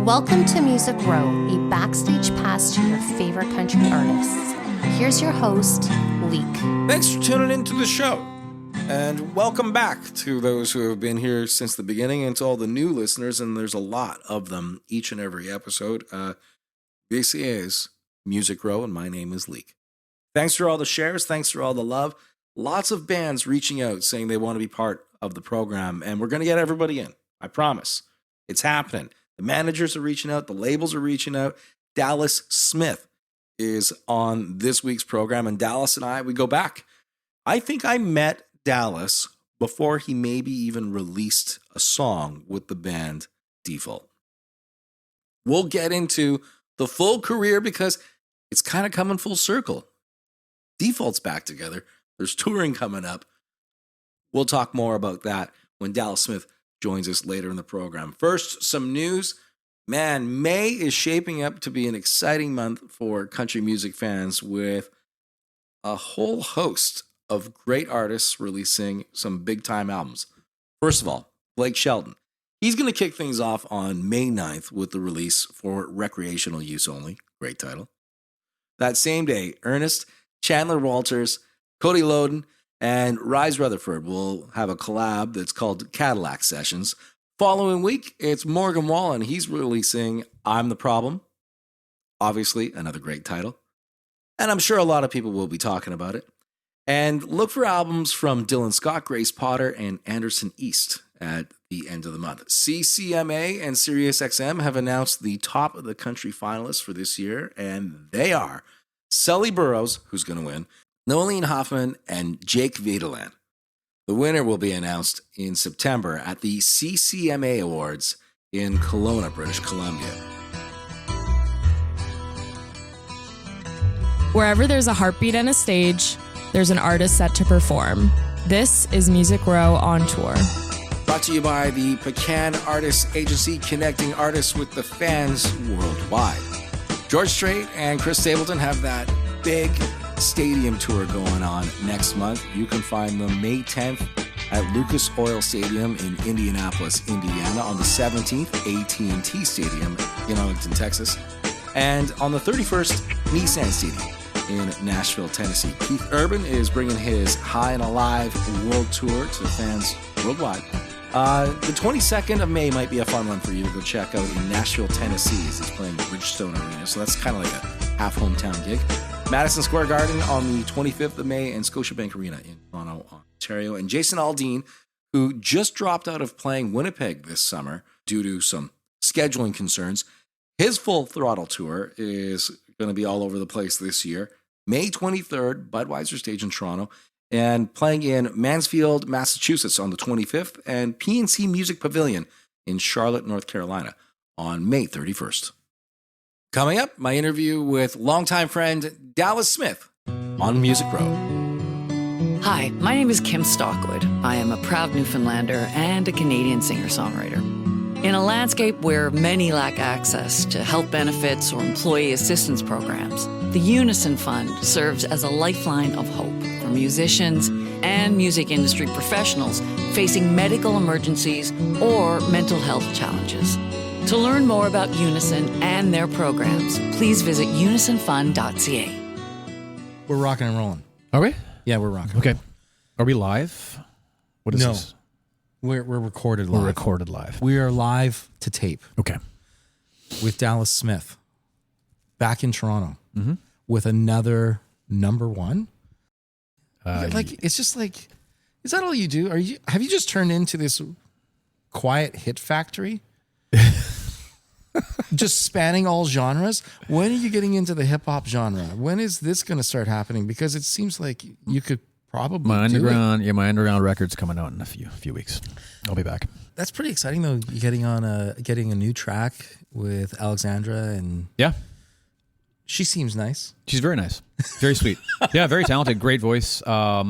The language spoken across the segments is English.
Welcome to Music Row, a backstage pass to your favorite country artists. Here's your host, Leek. Thanks for tuning into the show. And welcome back to those who have been here since the beginning and to all the new listeners, and there's a lot of them each and every episode. This is Music Row, and my name is Leek. Thanks for all the shares. Thanks for all the love. Lots of bands reaching out saying they want to be part of the program, and we're going to get everybody in. I promise. It's happening. The managers are reaching out. The labels are reaching out. Dallas Smith is on this week's program, and Dallas and I, we go back. I think I met Dallas before he maybe even released a song with the band Default. We'll get into the full career because it's kind of coming full circle. Default's back together. There's touring coming up. We'll talk more about that when Dallas Smith joins us later in the program. First, some news. Man, May is shaping up to be an exciting month for country music fans with a whole host of great artists releasing some big-time albums. First of all, Blake Shelton. He's going to kick things off on May 9th with the release For Recreational Use Only. Great title. That same day, Ernest, Chandler Walters, Cody Loden, and Rise Rutherford will have a collab that's called Cadillac Sessions. Following week, it's Morgan Wallen. He's releasing I'm the Problem. Obviously, another great title. And I'm sure a lot of people will be talking about it. And look for albums from Dylan Scott, Grace Potter, and Anderson East at the end of the month. CCMA and SiriusXM have announced the top of the country finalists for this year, and they are Sully Burrows, who's going to win, Nolene Hoffman, and Jake Vitaland. The winner will be announced in September at the CCMA Awards in Kelowna, British Columbia. Wherever there's a heartbeat and a stage, there's an artist set to perform. This is Music Row on Tour. Brought to you by the Pecan Artists Agency, connecting artists with the fans worldwide. George Strait and Chris Stapleton have that big stadium tour going on next month. You can find them May 10th at Lucas Oil Stadium in Indianapolis, Indiana. On the 17th, AT&T Stadium in Arlington, Texas. And on the 31st, Nissan Stadium in Nashville, Tennessee. Keith Urban is bringing his High and Alive World Tour to fans worldwide. The 22nd of May might be a fun one for you to go check out in Nashville, Tennessee, as he's playing Bridgestone Arena. So that's kind of like a half hometown gig. Madison Square Garden on the 25th of May and Scotiabank Arena in Toronto, Ontario. And Jason Aldean, who just dropped out of playing Winnipeg this summer due to some scheduling concerns, his Full Throttle tour is going to be all over the place this year. May 23rd, Budweiser Stage in Toronto, and playing in Mansfield, Massachusetts on the 25th, and PNC Music Pavilion in Charlotte, North Carolina on May 31st. Coming up, my interview with longtime friend Dallas Smith on Music Row. Hi, my name is Kim Stockwood. I am a proud Newfoundlander and a Canadian singer-songwriter. In a landscape where many lack access to health benefits or employee assistance programs, the Unison Fund serves as a lifeline of hope for musicians and music industry professionals facing medical emergencies or mental health challenges. To learn more about Unison and their programs, please visit unisonfund.ca. We're rocking and rolling. Are we? Yeah, we're rocking. Okay. Are we live? What is No. this? We're recorded live. We're recorded live. We are live to tape Okay. with Dallas Smith back in Toronto with another number one. It's just like, is that all you do? Have you just turned into this quiet hit factory? Just spanning all genres? When are you getting into the hip hop genre? When is this going to start happening? Because it seems like you could probably my do underground, my underground record's coming out in a few weeks. I'll be back. That's pretty exciting though. You getting a new track with Alexandra, and Yeah. she seems nice. She's very nice. Very sweet. Yeah, very talented, great voice. I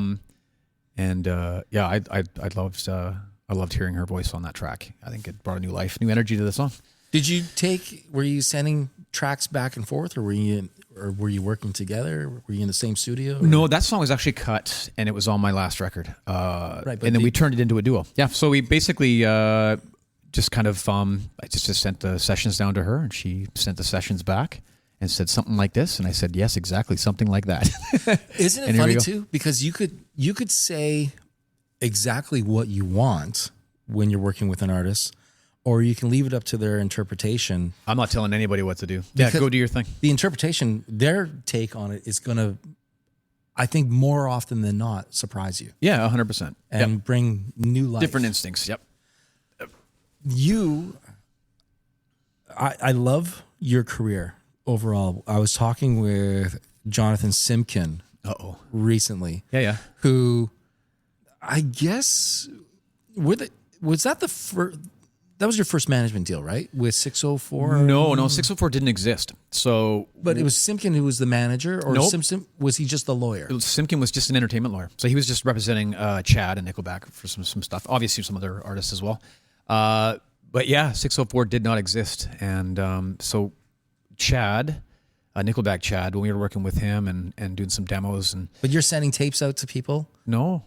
loved hearing her voice on that track. I think it brought a new life, new energy to the song. Were you sending tracks back and forth, or were you working together? Were you in the same studio? No, that song was actually cut, and it was on my last record. Right, and then we turned it into a duo. Yeah, so we basically just kind of, I just sent the sessions down to her, and she sent the sessions back and said something like this, and I said, yes, exactly, something like that. Isn't it funny too? Because you could say exactly what you want when you're working with an artist, or you can leave it up to their interpretation. I'm not telling anybody what to do. Yeah, go do your thing. The interpretation, their take on it is going to, I think, more often than not, surprise you. Yeah, 100%. And bring new life. Different instincts, yep. I love your career overall. I was talking with Jonathan Simkin recently. Yeah. Who, I guess, was that the first? That was your first management deal, right? With 604? No, 604 didn't exist. So, but it was Simkin who was the manager, or nope. Simpson, was he just the lawyer? Simkin was just an entertainment lawyer. So he was just representing Chad and Nickelback for some stuff. Obviously, some other artists as well. But yeah, 604 did not exist. And so Chad, Nickelback Chad, when we were working with him and doing some demos. But you're sending tapes out to people? No.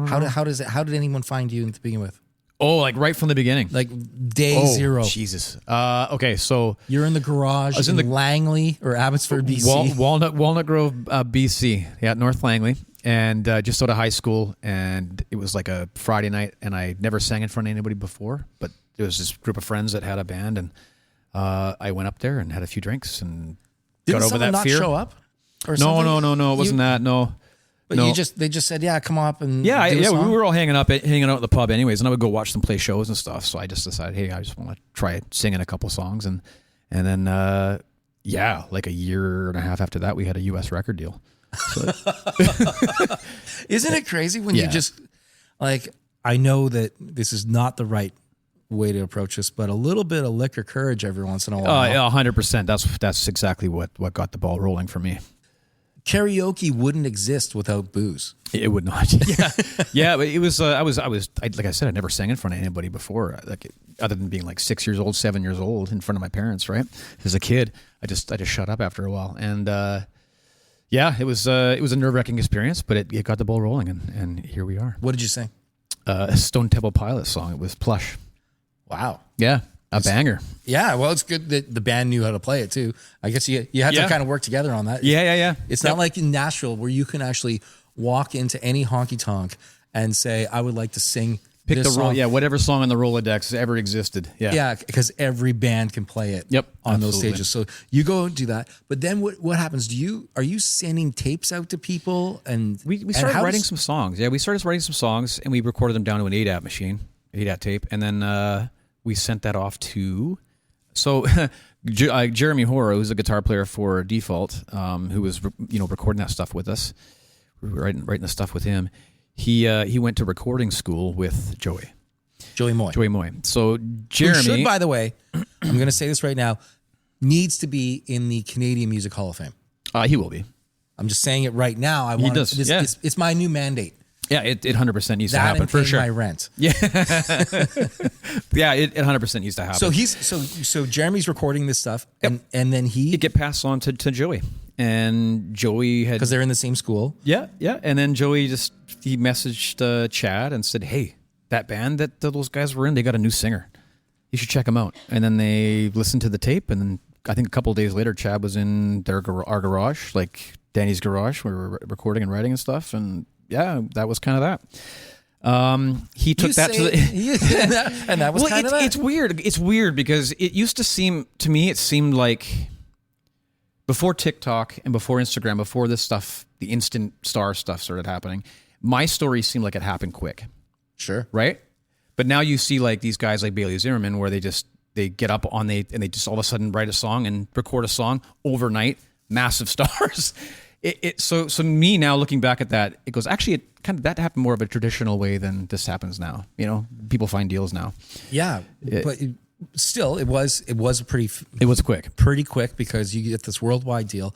How did anyone find you to begin with? Oh, like right from the beginning. Like day zero. Jesus. Okay, so you're in the garage in Langley or Abbotsford, BC. Walnut Grove, BC. Yeah, North Langley. And just out of high school. And it was like a Friday night, and I never sang in front of anybody before. But there was this group of friends that had a band, and I went up there and had a few drinks and got over that fear. Didn't someone not show up? Or No. It wasn't that. No. But they just said, yeah, come up and we were all hanging out at the pub anyways, and I would go watch them play shows and stuff. So I just decided, hey, I just want to try singing a couple songs, and then like a year and a half after that, we had a U.S. record deal. So, isn't it crazy when you just like? I know that this is not the right way to approach this, but a little bit of liquor courage every once in a while. Yeah, 100%. That's exactly what got the ball rolling for me. Karaoke wouldn't exist without booze. It would not. Yeah. But it was. I like I said, I never sang in front of anybody before. Like other than being like 6 years old, 7 years old, in front of my parents. Right. As a kid, I just shut up after a while, and it was a nerve-wracking experience, but it got the ball rolling, and here we are. What did you sing? A Stone Temple Pilots song. It was Plush. Wow. Yeah. A banger. Yeah, well, it's good that the band knew how to play it too. I guess you had to kind of work together on that. Yeah. It's not like in Nashville where you can actually walk into any honky tonk and say, "I would like to sing." Pick this the song. whatever song on the Rolodex ever existed. Yeah, because every band can play it. On those stages. So you go and do that. But then what happens? Are you sending tapes out to people? And we started writing some songs. Yeah, we started writing some songs, and we recorded them down to an 8-at machine, 8-at tape, and then we sent that off to. So Jeremy Horrow, who's a guitar player for Default, who was recording that stuff with us, we were writing the stuff with him. He went to recording school with Joey Moy. So Jeremy, who should, by the way, I'm going to say this right now, needs to be in the Canadian Music Hall of Fame. He will be. I'm just saying it right now. He does. It's my new mandate. Yeah, it 100% needs to happen, and for sure. My rent. Yeah, yeah, it 100% needs to happen. So so Jeremy's recording this stuff, and then it get passed on to Joey, and Joey had, because they're in the same school. Yeah, and then Joey he messaged Chad and said, "Hey, that band that those guys were in, they got a new singer. You should check them out." And then they listened to the tape, and then I think a couple of days later, Chad was in our garage, like Danny's garage, where we were recording and writing and stuff, and. Yeah, that was kind of that. He took that to the... and that was kind of that. It's weird. It's weird because it used to seem... To me, it seemed like before TikTok and before Instagram, before this stuff, the instant star stuff started happening, my story seemed like it happened quick. Sure. Right? But now you see like these guys like Bailey Zimmerman where they get up and they just all of a sudden write a song and record a song overnight, massive stars. So me now looking back at that, it goes, actually, it kind of that happened more of a traditional way than this happens now. People find deals now. Yeah, but still, it was It was quick, pretty quick, because you get this worldwide deal.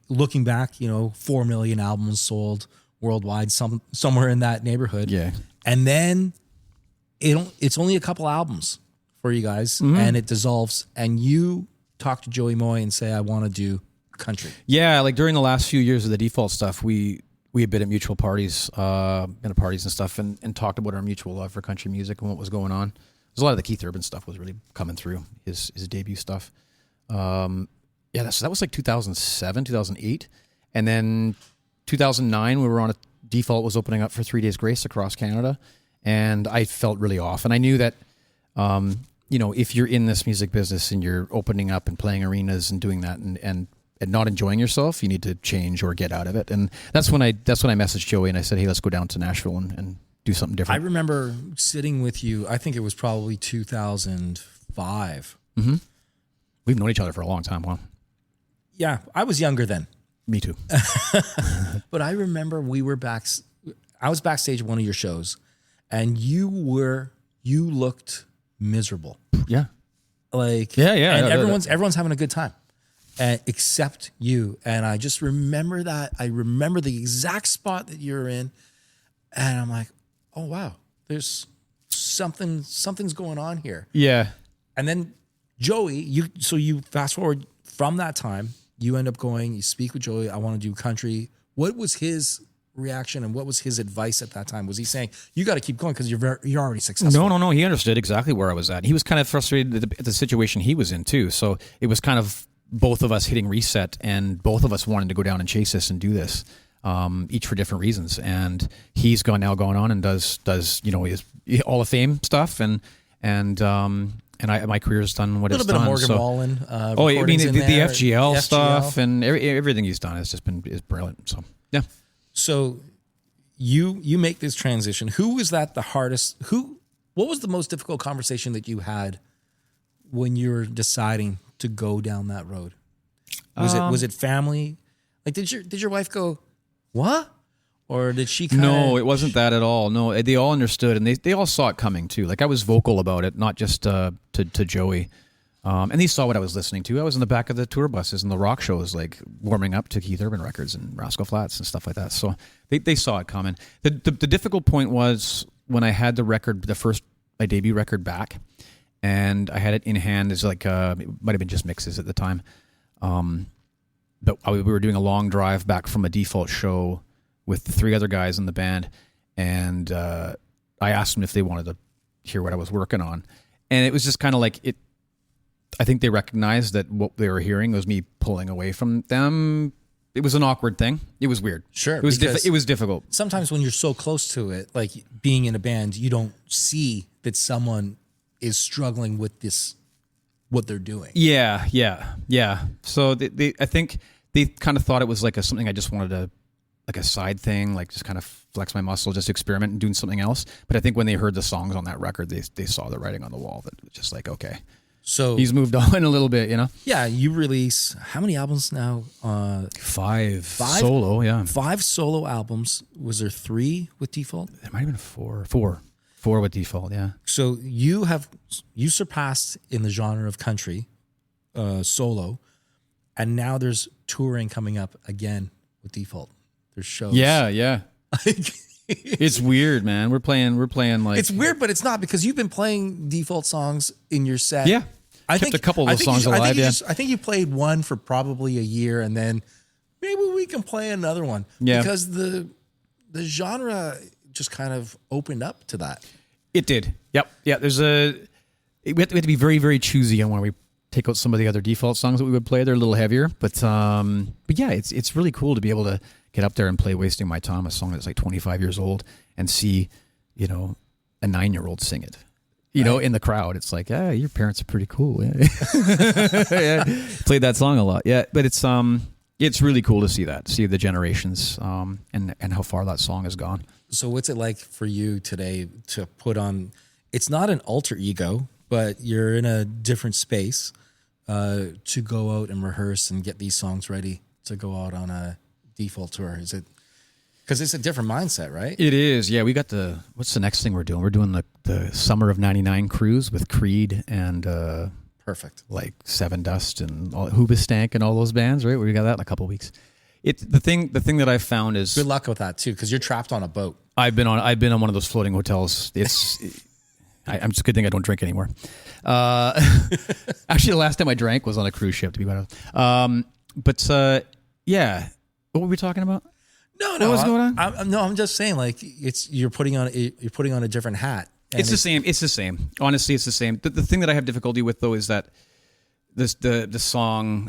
Looking back, 4 million albums sold worldwide, somewhere in that neighborhood. Yeah, and then it's only a couple albums for you guys, and it dissolves. And you talk to Joey Moy and say, "I want to do country." Yeah, like during the last few years of the Default stuff, we had been at mutual parties, and stuff, and talked about our mutual love for country music and what was going on. There's a lot of the Keith Urban stuff was really coming through, his debut stuff. That was like 2007, 2008. And then 2009, we were on a Default was opening up for 3 Days Grace across Canada. And I felt really off. And I knew that, if you're in this music business and you're opening up and playing arenas and doing that and not enjoying yourself, you need to change or get out of it. And that's when I messaged Joey and I said, hey, let's go down to Nashville and do something different. I remember sitting with you, I think it was probably 2005. Mm-hmm. We've known each other for a long time, huh? Yeah, I was younger then. Me too. But I remember I was backstage at one of your shows and you looked miserable. Yeah. And everyone's having a good time. Except you. And I just remember that. I remember the exact spot that you're in. And I'm like, oh, wow, there's something's going on here. Yeah. And then Joey, you fast forward from that time, you end up going, you speak with Joey, I want to do country. What was his reaction and what was his advice at that time? Was he saying, you got to keep going because you're already successful? No. He understood exactly where I was at. He was kind of frustrated at the situation he was in too. So it was kind of both of us hitting reset and both of us wanting to go down and chase this and do this, each for different reasons. And he's gone on and does his Hall of Fame stuff and my career's done what it's done. A little bit of Morgan Wallen. The FGL stuff and everything he's done is brilliant. So yeah. So you make this transition. Who was that the hardest? What was the most difficult conversation that you had when you were deciding to go down that road? Was it family? Like did your wife go, what? Or did she kind of... No, it wasn't that at all. No, they all understood and they all saw it coming too. Like I was vocal about it, not just to Joey. And they saw what I was listening to. I was in the back of the tour buses and the rock shows, like warming up to Keith Urban records and Rascal Flatts and stuff like that. So they saw it coming. The difficult point was when I had my debut record back and I had it in hand as like, it might have been just mixes at the time. But we were doing a long drive back from a Default show with the three other guys in the band. And I asked them if they wanted to hear what I was working on. And it was just kind of like it. I think they recognized that what they were hearing was me pulling away from them. It was an awkward thing. It was weird. Sure. It was it was difficult. Sometimes when you're so close to it, like being in a band, you don't see that someone is struggling with what they're doing. Yeah. So I think they kind of thought it was like something I just wanted to, like a side thing, like just kind of flex my muscle, just experiment and doing something else. But I think when they heard the songs on that record, they saw the writing on the wall that was just like, okay. So he's moved on a little bit, Yeah, you release how many albums now? 5 solo, yeah. 5 solo albums. Was there 3 with Default? There might have been 4 with Default, yeah. So you surpassed in the genre of country, solo, and now there's touring coming up again with Default. There's shows. Yeah. It's weird, man. We're playing like... It's weird, but it's not because you've been playing Default songs in your set. Yeah. I kept a couple of those songs alive, I think you played one for probably a year and then maybe we can play another one. Yeah. Because the genre just kind of opened up to that. It did. Yep. Yeah, we have to be very, very choosy on when we take out some of the other Default songs that we would play. They're a little heavier, but yeah, it's really cool to be able to get up there and play Wasting My Time, a song that's like 25 years old, and see, a 9-year-old sing it. In the crowd, it's like, yeah, your parents are pretty cool. Yeah. Yeah. Played that song a lot. Yeah, but it's really cool to see the generations, and how far that song has gone. So what's it like for you today to put on, it's not an alter ego, but you're in a different space, to go out and rehearse and get these songs ready to go out on a Default tour? Is it, because it's a different mindset, right? It is. Yeah, we got what's the next thing we're doing? We're doing the Summer of '99 cruise with Creed and perfect, like Seven Dust and Hoobastank and all those bands, right? We got that in a couple of weeks. The thing that I've found is good luck with that too, because you're trapped on a boat. I've been on one of those floating hotels. It's I'm just a good thing I don't drink anymore. Actually, the last time I drank was on a cruise ship, to be honest. Yeah. What were we talking about? No. What was going on? I'm just saying, like, you're putting on a different hat It's the same. It's the same. Honestly, it's the same. The thing that I have difficulty with, though, is that the song,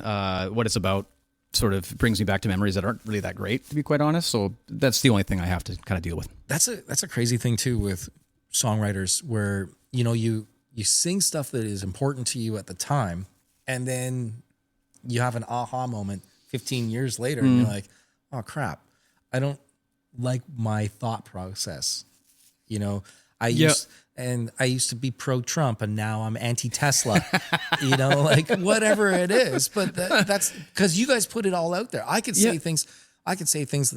what it's about, sort of brings me back to memories that aren't really that great, to be quite honest. So that's the only thing I have to kind of deal with. That's a crazy thing too with songwriters, where you sing stuff that is important to you at the time, and then you have an aha moment 15 years later, and you're like, oh crap, I don't like my thought process. I used to be pro-Trump, and now I'm anti-Tesla. Like whatever it is. But that's because you guys put it all out there. I could say things. I could say things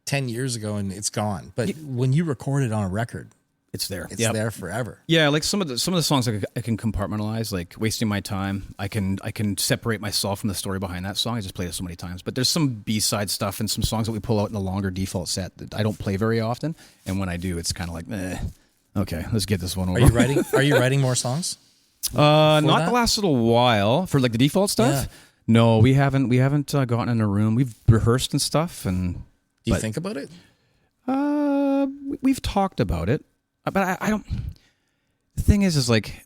10 years ago, and it's gone. But when you record it on a record, it's there. It's there forever. Yeah, like some of the songs I can compartmentalize, like Wasting My Time. I can separate myself from the story behind that song. I just played it so many times. But there's some B-side stuff and some songs that we pull out in the longer default set that I don't play very often. And when I do, it's kind of like, okay, let's get this one over. Are you writing more songs? Not the last little while for like the default stuff. Yeah. No, we haven't gotten in a room. We've rehearsed and stuff. And do you think about it? We've talked about it. But I don't. The thing is like,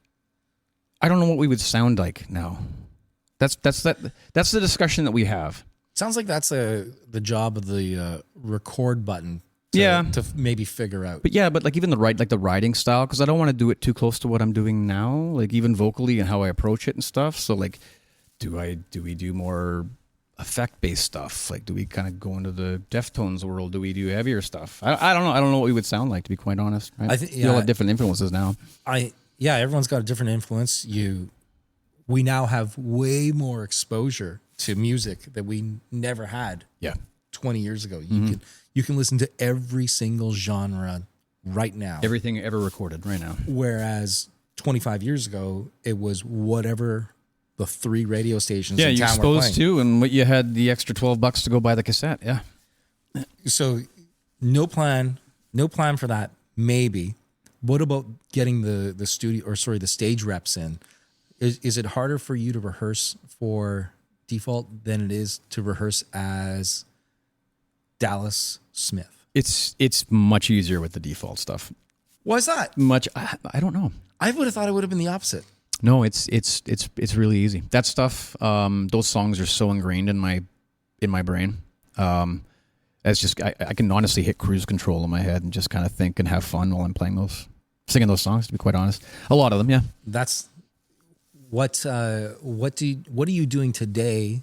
I don't know what we would sound like now. That's the discussion that we have. Sounds like that's the job of the record button. To maybe figure out. But like even the writing style, because I don't want to do it too close to what I'm doing now. Like even vocally and how I approach it and stuff. So like, do we do more effect-based stuff? Like, do we kind of go into the Deftones world? Do we do heavier stuff? I don't know. I don't know what we would sound like, to be quite honest. Right? I think we all have different influences now. Everyone's got a different influence. We now have way more exposure to music that we never had. 20 years ago, you can listen to every single genre right now. Everything ever recorded right now. Whereas 25 years ago, it was whatever the 3 radio stations in you're town were exposed to, and what you had the extra $12 to go buy the cassette. Yeah. So no plan for that. Maybe. What about getting the stage reps in? Is it harder for you to rehearse for default than it is to rehearse as Dallas Smith? It's much easier with the default stuff. Why is that? I don't know. I would have thought it would have been the opposite. No, it's really easy. That stuff, those songs are so ingrained in my brain. It's just I can honestly hit cruise control in my head and just kind of think and have fun while I'm singing those songs. To be quite honest, a lot of them, yeah. That's what are you doing today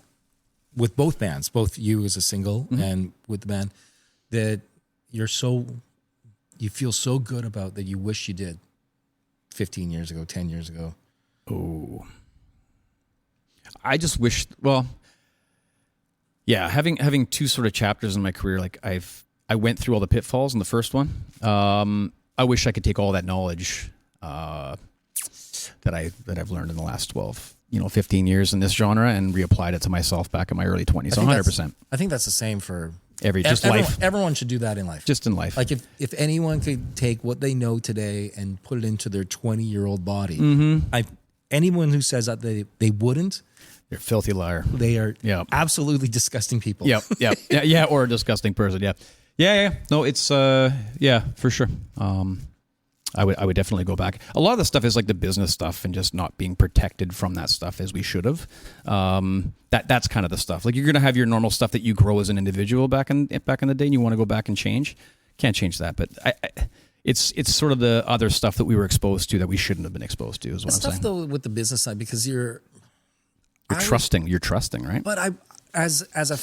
with both bands, both you as a single and with the band, that you feel so good about that you wish you did 15 years ago, 10 years ago? Oh, I just wish. Well, yeah, having 2 sort of chapters in my career, like I went through all the pitfalls in the first one. I wish I could take all that knowledge that I've learned in the last 15 years in this genre and reapplied it to myself back in my early 20s. So 100%. I think that's the same for life. Everyone should do that in life. Just in life. Like if anyone could take what they know today and put it into their 20-year-old body, anyone who says that they wouldn't, they're a filthy liar. They are absolutely disgusting people. Yeah, or a disgusting person. Yeah. No, it's for sure. I would definitely go back. A lot of the stuff is like the business stuff and just not being protected from that stuff as we should have. That's kind of the stuff. Like you're gonna have your normal stuff that you grow as an individual back in the day, and you want to go back and change. Can't change that, but it's sort of the other stuff that we were exposed to that we shouldn't have been exposed to. Is what I'm saying. Stuff though with the business side, because you're trusting, right? But as a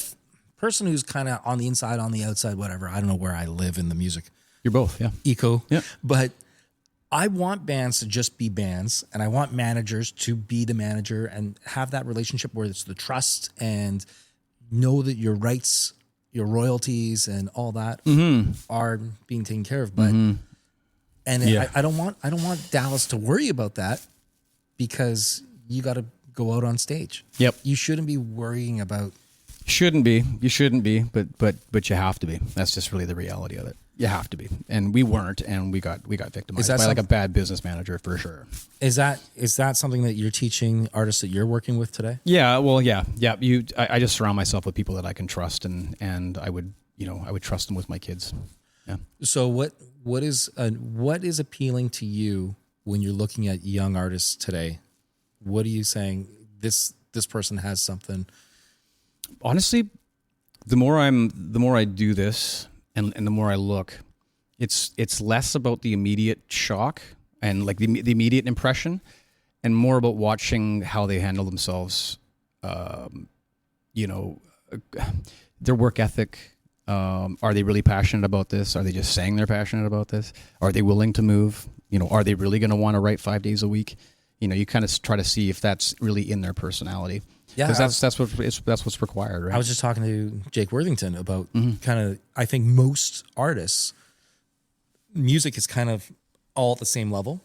person who's kind of on the inside, on the outside, whatever. I don't know where I live in the music. You're both, yeah. Eco, yeah. But I want bands to just be bands, and I want managers to be the manager and have that relationship where it's the trust and know that your rights, your royalties, and all that are being taken care of. But I don't want Dallas to worry about that, because you got to go out on stage. Yep. You shouldn't be worrying about. You shouldn't be, but you have to be. That's just really the reality of it. You have to be, and we weren't, and we got victimized by like a bad business manager for sure. Is that something that you're teaching artists that you're working with today? Yeah, well, yeah. I just surround myself with people that I can trust, and I would trust them with my kids. Yeah. So what what is appealing to you when you're looking at young artists today? What are you saying? This person has something. Honestly, the more I do this and the more I look, it's less about the immediate shock and like the immediate impression, and more about watching how they handle themselves. Their work ethic. Are they really passionate about this? Are they just saying they're passionate about this? Are they willing to move? Are they really going to want to write 5 days a week? You kind of try to see if that's really in their personality. Yeah, because that's what's required, right? I was just talking to Jake Worthington about kind of. I think most artists, music is kind of all at the same level.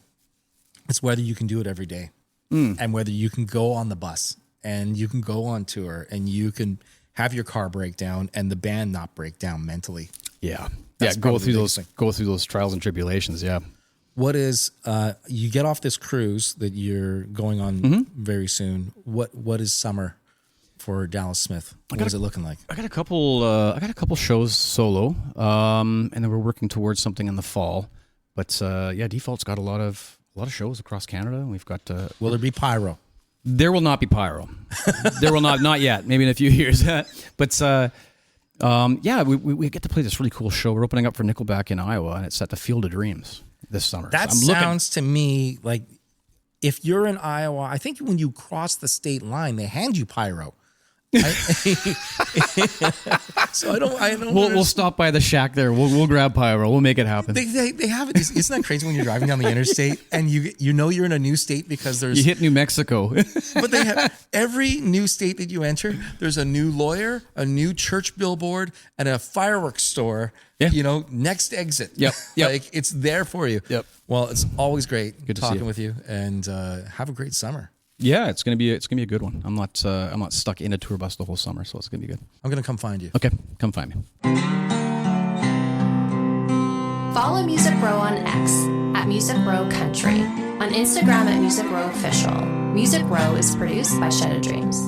It's whether you can do it every day, and whether you can go on the bus and you can go on tour and you can have your car break down and the band not break down mentally. Yeah, That's go through those trials and tribulations. Yeah. What is you get off this cruise that you're going on very soon? What is summer for Dallas Smith? What is it looking like? I got a couple shows solo, and then we're working towards something in the fall. But Default's got a lot of shows across Canada. And we've got. Will there be pyro? There will not be pyro. There will not yet. Maybe in a few years. But we get to play this really cool show. We're opening up for Nickelback in Iowa, and it's at the Field of Dreams this summer. That sounds to me like if you're in Iowa, I think when you cross the state line, they hand you pyro. So I don't. We'll stop by the shack there. We'll grab pyro. We'll make it happen. They have it. Isn't that crazy when you're driving down the interstate and you're in a new state because you hit New Mexico. But they have every new state that you enter. There's a new lawyer, a new church billboard, and a fireworks store. Yeah. Next exit. Yep. Like it's there for you. Yep. Well, it's always great Good to talking see you. with you, and have a great summer. Yeah, it's gonna be a good one. I'm not stuck in a tour bus the whole summer, so it's gonna be good. I'm gonna come find you. Okay, come find me. Follow Music Row on X at Music Row Country, on Instagram at Music Row Official. Music Row is produced by Shed of Dreams.